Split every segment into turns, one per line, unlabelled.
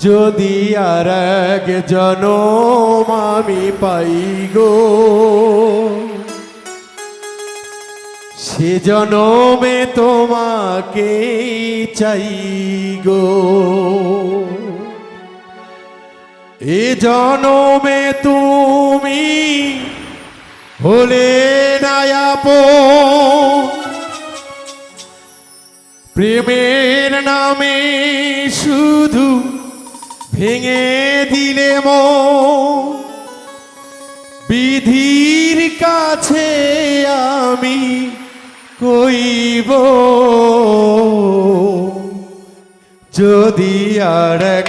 যদি আর এক জনম আমি পাই গো, সে জনমে তোমাকে চাই গো। এ জনমে তুমি হলে না আপন, প্রেমের নামে শুধু ভেঙে দিলে মন। বিধির কাছে আমি কইব, যদি আর এক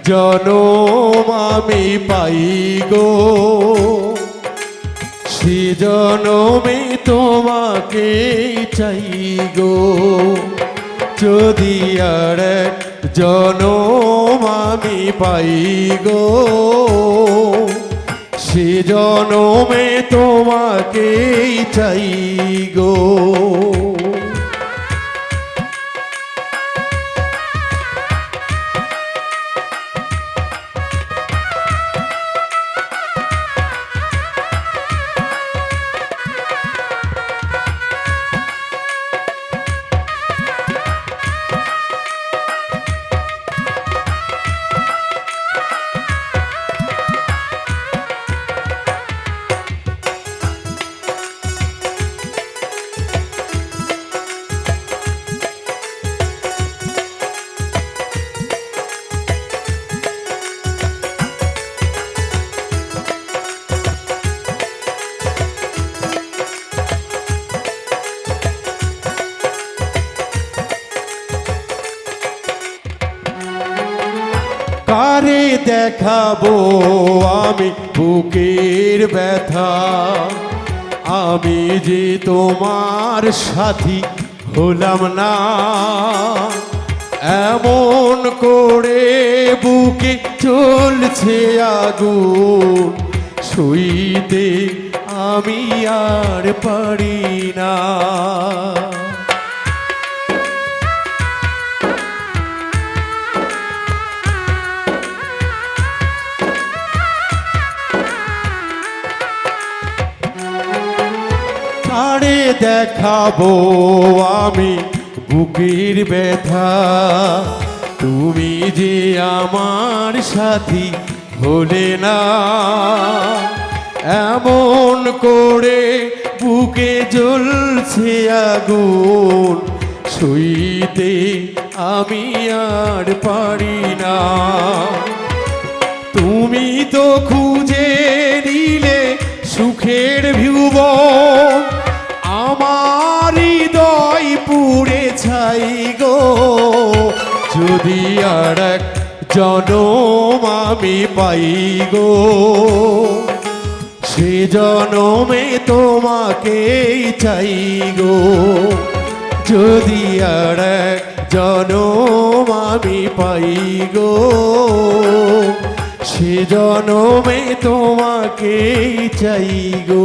জনম আমি পাই গো, সে জনমে তোমাকে চাই গো। যদি আর এক জনম আমি পাই গো, সে জনমে তোমাকে চাই গো। কারে দেখাবো আমি বুকের ব্যথা, আমি যে তোমার সাথী হলাম না। এমন করে বুকে চলছে আগুন, সইতে আমি আর পারি না। কারে দেখাবো আমি বুকের ব্যথা, তুমি যে আমার সাথী হলে না। এমন করে বুকে জ্বলছে আগুন, সইতে আমি আর পারি না। তুমি তো খুঁজে নিলে সুখের ভুবন, আমার হৃদয় পুড়ে ছাই গো। যদি আর এক জনম আমি পাই গো, সে জনমে তোমাকেই চাই গো। যদি আর এক জনম আমি পাই গো, সে জনমে তোমাকেই চাই গো।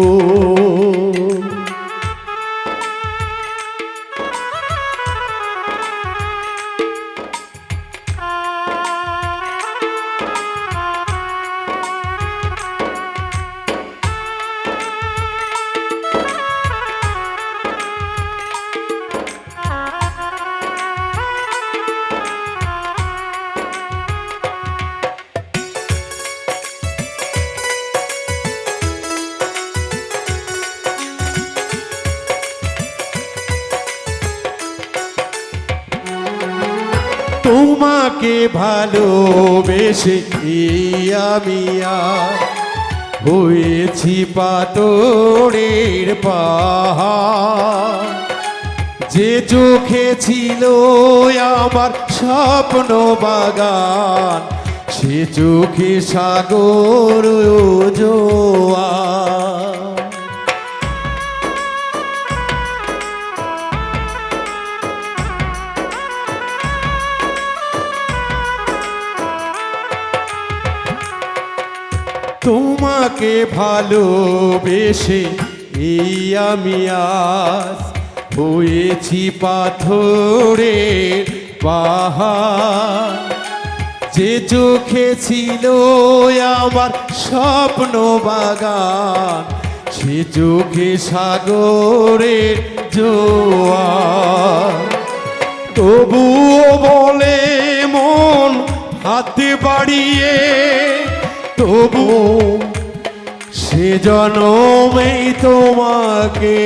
তোমাকে ভালোবেসে আমি আর হয়েছি পাথরের পাহাড়। যে চোখে ছিল আমার স্বপ্ন বাগান, সে চোখে সাগর জোয়ার। তোমাকে ভালোবেসে আমি আজ হয়েছি পাথরের পাহাড়, যে চোখে ছিল আমার স্বপ্ন বাগান, সে চোখে সাগরের জোয়ার। তবুও বলে মন হাতে বাড়িয়ে, তবু সে জনমেই তোমাকে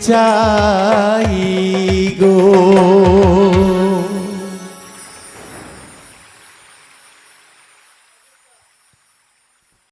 চাই গো।